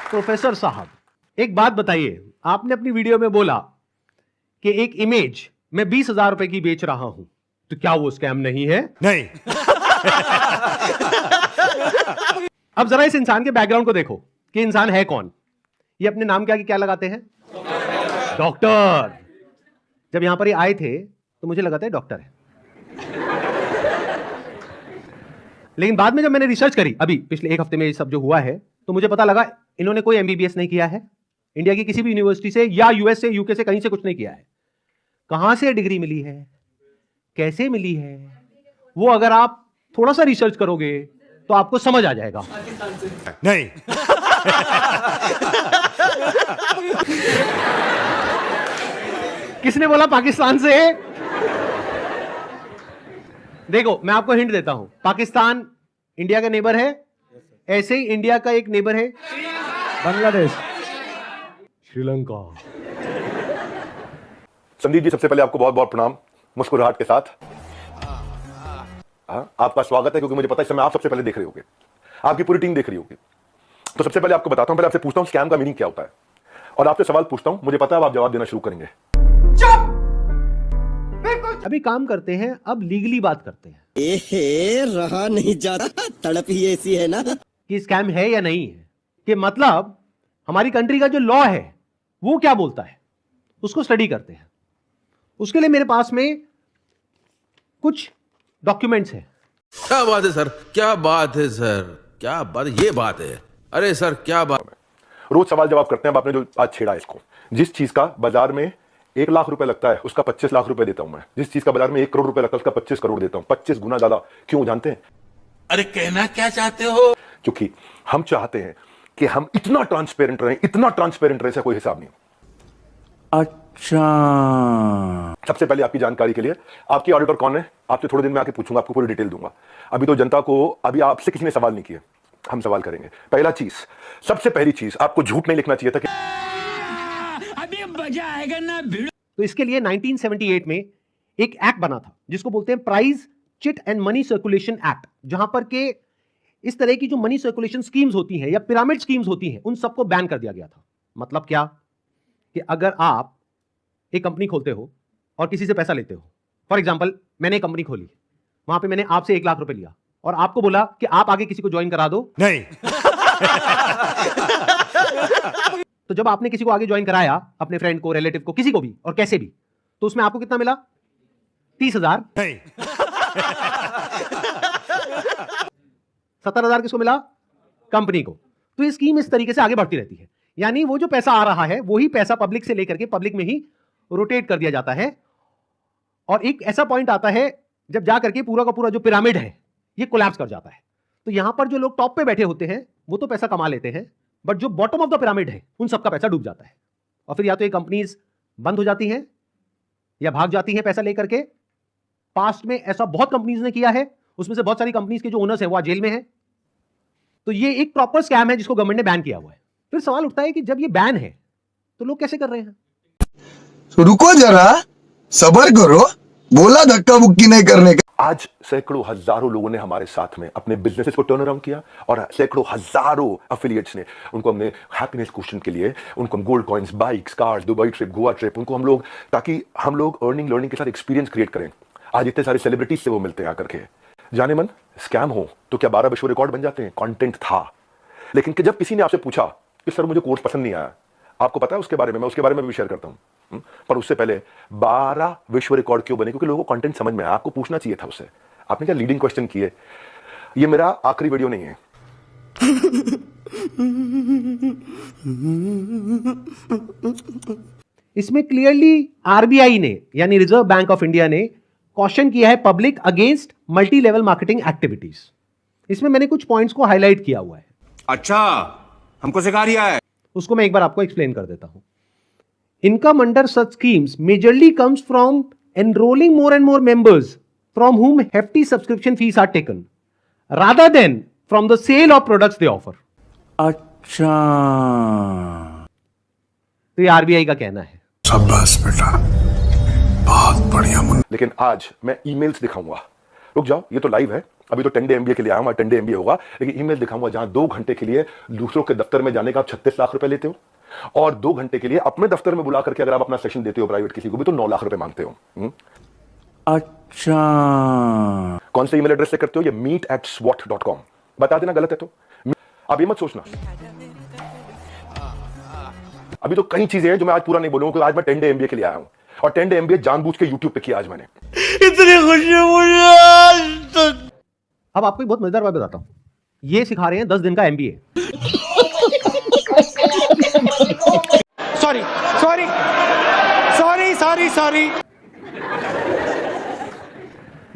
Professor साहब, एक बात बताइए, आपने अपनी वीडियो में बोला कि एक इमेज मैं 20,000 रुपए की बेच रहा हूं, तो क्या वो स्कैम नहीं है? नहीं। अब जरा इस इंसान के बैकग्राउंड को देखो कि इंसान है कौन। ये अपने नाम के आगे क्या लगाते हैं? डॉक्टर। जब यहां पर ये आए थे तो मुझे लगा था डॉक्टर है, लेकिन बाद में जब मैंने रिसर्च करी अभी पिछले एक हफ्ते में ये सब जो हुआ है, तो मुझे पता लगा इन्होंने कोई एमबीबीएस नहीं किया है इंडिया की किसी भी यूनिवर्सिटी से, या यूएस से, यूके से, कहीं से कुछ नहीं किया है। कहां से डिग्री मिली है, कैसे मिली है, वो अगर आप थोड़ा सा रिसर्च करोगे तो आपको समझ आ जाएगा। नहीं। किसने बोला पाकिस्तान से? देखो मैं आपको हिंट देता हूं, पाकिस्तान इंडिया का नेबर है, ऐसे ही इंडिया का एक नेबर है बांग्लादेश, श्रीलंका। संदीप जी, सबसे पहले आपको बहुत बहुत प्रणाम, मुस्कुराहट के साथ। आपका स्वागत है, क्योंकि मुझे पता है इस समय आप सबसे पहले देख रहे होगे, आपकी पूरी टीम देख रही होगी। तो सबसे पहले आपको बताता हूं, पहले आपसे पूछता हूं स्कैम का मीनिंग क्या होता है, और आपसे सवाल पूछता हूं, मुझे पता है आप जवाब देना शुरू करेंगे। अभी काम करते हैं, अब लीगली बात करते हैं। रहा नहीं जाता, तड़प ही ऐसी है ना कि स्कैम है या नहीं है, कि मतलब हमारी कंट्री का जो लॉ है वो क्या बोलता है, उसको स्टडी करते हैं। उसके लिए मेरे पास में कुछ डॉक्यूमेंट्स हैं। क्या बात है सर, क्या बात है सर, क्या बात, ये बात है। अरे सर क्या बात। रोज सवाल जवाब करते हैं, अब आपने जो आज छेड़ा इसको, जिस चीज का बाजार में 1 लाख रुपए लगता है उसका 25 लाख रुपए देता हूं मैं, जिस चीज का बाजार में 1 करोड़ रुपए लगता है उसका 25 करोड़ देता हूं, 25 गुना ज्यादा। क्यों जानते हैं? अरे कहना क्या चाहते हो? क्योंकि हम चाहते हैं कि हम इतना ट्रांसपेरेंट रहें, इतना ट्रांसपेरेंट रहे, कोई हिसाब नहीं। अच्छा, सबसे पहले आपकी जानकारी के लिए, आपकी ऑडिटर कौन है आपसे थोड़े दिन में आके पूछूंगा, आपको पूरी डिटेल दूंगा। अभी तो जनता को, अभी आपसे किसी ने सवाल नहीं किए, हम सवाल करेंगे। पहला चीज, सबसे पहली चीज, आपको झूठ नहीं लिखना चाहिए था कि अभी मजा आएगा ना। तो इसके लिए 1978 में एक एक्ट बना था जिसको बोलते हैं prize chit and money circulation act, जहां पर के इस तरह की जो मनी सर्कुलेशन स्कीम्स होती हैं या पिरामिड स्कीम्स होती हैं, उन सबको बैन कर दिया गया था। मतलब क्या कि अगर आप एक कंपनी खोलते हो और किसी से पैसा लेते हो, फॉर एग्जांपल मैंने एक कंपनी खोली, वहां पे मैंने आपसे 1 लाख रुपए लिया और आपको बोला कि आप आगे किसी को ज्वाइन करा दो। नहीं। तो जब आपने किसी को आगे ज्वाइन कराया, अपने फ्रेंड को, रिलेटिव को, किसी को भी और कैसे भी, तो उसमें आपको कितना मिला? 30,000। नहीं। 70,000 किसको मिला? कंपनी को। तो ये स्कीम इस तरीके से आगे बढ़ती रहती है, यानी वो जो पैसा आ रहा है वही पैसा पब्लिक से लेकर के पब्लिक में ही रोटेट कर दिया जाता है, और एक ऐसा पॉइंट आता है जब जाकर के पूरा का पूरा जो पिरामिड है ये कोलैप्स कर जाता है। तो यहां पर जो लोग टॉप पे बैठे होते हैं वो तो पैसा कमा लेते हैं, बट जो बॉटम ऑफ द पिरामिड है उन सबका पैसा डूब जाता है, और फिर या तो ये कंपनीज बंद हो जाती हैं या भाग जाती हैं पैसा लेकर के। पास्ट में ऐसा बहुत कंपनीज ने किया है, उसमें से बहुत सारी कंपनीज के जो ओनर्स हैं वो आज जेल में हैं। तो ये एक प्रॉपर स्कैम है जिसको गवर्नमेंट ने बैन किया हुआ है। फिर सवाल उठता है कि जब ये बैन है तो लोग कैसे कर रहे हैं? तो रुको जरा, सब्र करो, बोला धक्का मुक्की नहीं करने का। आज सैकड़ों हजारों लोगों ने हमारे साथ में अपने बिजनेसेस को टर्न अराउंड किया, और सैकड़ों हजारों एफिलिएट्स ने, उनको हमने हैप्पीनेस क्वेश्चन के लिए, उनको हम gold coins, bikes, cars, Dubai trip, Goa trip, उनको हम लोग, ताकि हम लोग अर्निंग लर्निंग के साथ एक्सपीरियंस क्रिएट करें। आज इतने सारे सेलिब्रिटीज से वो मिलते हैं आकर के, जाने मन स्कैम हो तो क्या 12 विश्व रिकॉर्ड बन जाते हैं? कंटेंट था, लेकिन कि जब किसी ने आपसे पूछा कि सर मुझे कोर्स पसंद नहीं आया, आपको पता है उसके बारे में, मैं उसके बारे में भी शेयर करता हूं, पर उससे पहले 12 विश्व रिकॉर्ड क्यों बने? क्योंकि लोगों को कंटेंट समझ में आया, आपको पूछना चाहिए था उससे। आपने क्या लीडिंग क्वेश्चन किए? ये मेरा आखिरी वीडियो नहीं है। इसमें क्लियरली आरबीआई ने, यानी रिजर्व बैंक ऑफ इंडिया ने कॉशन किया है public against multi level marketing activities. इसमें मैंने कुछ पॉइंट्स को हाईलाइट किया हुआ है। अच्छा, हमको सिखा रिया है। उसको मैं एक बार आपको एक्सप्लेन कर देता हूं। Income under such schemes majorly comes from enrolling more and more members from whom hefty subscription fees are taken rather than from the sale of products they offer। अच्छा, तो ये आरबीआई का कहना है। शाबाश बेटा, बहुत बढ़िया। लेकिन आज मैं ईमेल्स दिखाऊंगा। रुक जाओ, ये तो लाइव है, अभी तो 10 डे MBA के लिए आया हूं, 10 डे MBA होगा, लेकिन ईमेल दिखाऊंगा जहां 2 घंटे के लिए दूसरों के दफ्तर में जाने का आप 36 लाख रुपए लेते हो, और 2 घंटे के लिए अपने दफ्तर में बुला करके अगर आप अपना सेशन देते हो प्राइवेट किसी को भी तो 9 लाख रुपए मांगते हो। अच्छा, कौन से ईमेल एड्रेस से करते हो? ये meet@swat.com। बता देना गलत है तो आप ये मत सोचना। अभी तो कई चीजें हैं जो मैं आज पूरा नहीं बोलूंगा, क्योंकि आज मैं 10 डे MBA के लिए आया हूं, और 10 डे MBA जानबूझ के YouTube पे किया आज मैंने। इतनी खुशी मुझे। अब आपको एक बहुत मजेदार बात बताता हूं, ये सिखा रहे हैं 10 दिन का MBA। Sorry sorry sorry sorry sorry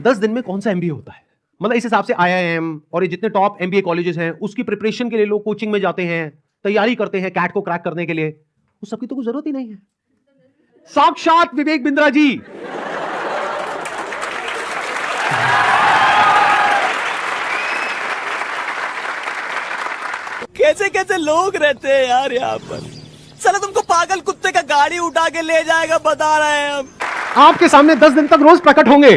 10 दिन में कौन सा MBA होता है? मतलब इस हिसाब से IIM और ये जितने टॉप MBA कॉलेजेस हैं उसकी प्रिपरेशन के लिए लोग कोचिंग में जाते हैं, तैयारी करते हैं कैट को क्रैक करने के लिए, उस सबकी तो कोई जरूरत ही नहीं है। साक्षात विवेक बिंद्रा जी कैसे कैसे लोग रहते हैं यार यहाँ पर। साला तुमको पागल कुत्ते का गाड़ी उठा के ले जाएगा, बता रहे हैं हम। आपके सामने 10 दिन तक रोज प्रकट होंगे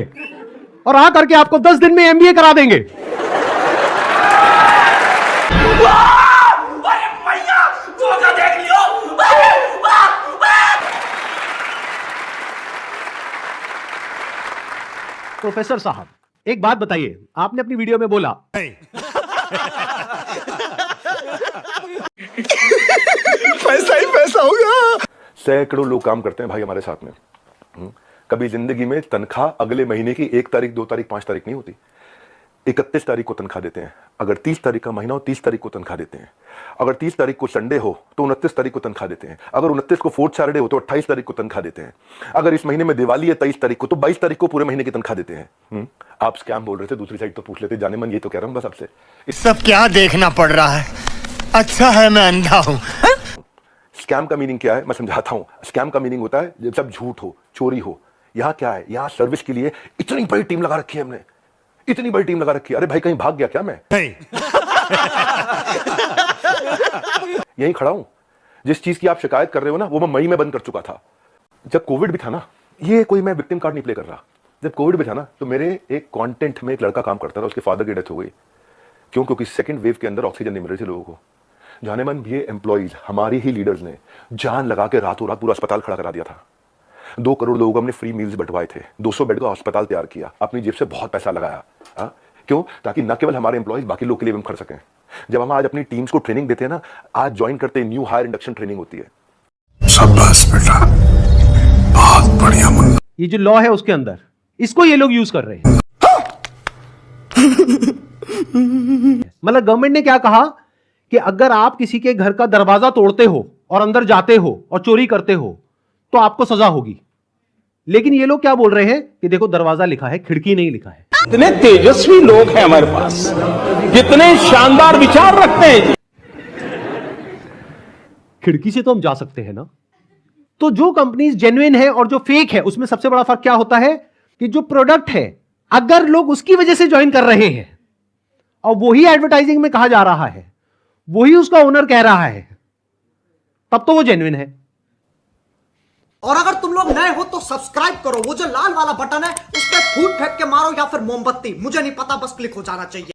और आ करके आपको 10 दिन में MBA करा देंगे। प्रोफेसर साहब एक बात बताइए, आपने अपनी वीडियो में बोला पैसा ही पैसा होगा। सैकड़ों लोग काम करते हैं भाई हमारे साथ में। कभी जिंदगी में तनख्वाह अगले महीने की 1 तारीख 2 तारीख 5 तारीख नहीं होती, 31 तारीख को तनख्वाह देते हैं। अगर 30 तारीख का महीना हो 30 तारीख को तनख्वाह देते हैं। अगर 30 तारीख को संडे हो तो 29 तारीख को तनख्वाह देते हैं। अगर 29 को 4th सैटरडे हो तो 28 तारीख को तनख्वाह देते हैं। अगर इस महीने में दिवाली है 23 तारीख को तो 22 तारीख को पूरे महीने की तनख्वाह देते हैं। आप स्कैम बोल रहे थे, दूसरी साइड तो पूछ लेते। जाने मन ये तो कह रहा हूं बस आपसे। सब क्या देखना पड़ रहा है? अच्छा है मैं अंधा हूं। स्कैम का मीनिंग क्या है मैं समझाता हूं। स्कैम का मीनिंग होता है जब सब झूठ हो, चोरी हो। यहां क्या है, यहां सर्विस के लिए इतनी बड़ी टीम लगा रखी है हमने, इतनी बड़ी टीम लगा रखी है। अरे भाई कहीं भाग गया क्या मैं? नहीं। यहीं खड़ा हूं। जिस चीज की आप शिकायत कर रहे हो ना वो मैं मई में बंद कर चुका था। जब कोविड भी था ना, ये कोई मैं विक्टिम कार्ड नहीं प्ले कर रहा। जब कोविड भी था ना तो मेरे एक कंटेंट में एक लड़का काम करता था, उसके फादर की डेथ हो गई। क्यों? क्योंकि सेकंड वेव के अंदर ऑक्सीजन नहीं मिल रही थी लोगों को। जाने मन ये एम्प्लॉइज हमारी ही लीडर्स ने जान लगा के रातों रात पूरा अस्पताल खड़ा करा दिया था। 2 करोड़ लोगों को हमने फ्री मील्स बंटवाए थे, 200 बेड का अस्पताल तैयार किया, अपनी जेब से बहुत पैसा लगाया। क्यों? ताकि न केवल हमारे एम्प्लॉइज बाकी लोग के लिए भी हम कर सकें। जब हम आज अपनी टीम्स को ट्रेनिंग देते हैं ना, आज ज्वाइन करते हैं, न्यू हायर इंडक्शन ट्रेनिंग होती है। शाबाश बेटा, बहुत बढ़िया मुन्ना। ये जो लॉ है उसके अंदर इसको ये लोग यूज कर रहे हैं। मतलब गवर्नमेंट ने क्या कहा कि अगर आप किसी के घर का दरवाजा तोड़ते हो और अंदर जाते हो और चोरी करते हो तो आपको सजा होगी। लेकिन ये लोग क्या बोल रहे हैं कि देखो दरवाजा लिखा है, खिड़की नहीं लिखा है। कितने तेजस्वी लोग हैं हमारे पास, कितने शानदार विचार रखते हैं। खिड़की से तो हम जा सकते हैं ना। तो जो कंपनीज जेन्युइन है और जो फेक है उसमें सबसे बड़ा फर्क क्या होता है कि जो प्रोडक्ट है अगर लोग उसकी वजह से ज्वाइन कर रहे हैं और वही एडवर्टाइजिंग में कहा जा रहा है, वही उसका ओनर कह रहा है, तब तो वो जेन्युइन है। और अगर तुम लोग नए हो तो सब्सक्राइब करो, वो जो लाल वाला बटन है उस पर फूट फेंक के मारो या फिर मोमबत्ती, मुझे नहीं पता, बस क्लिक हो जाना चाहिए।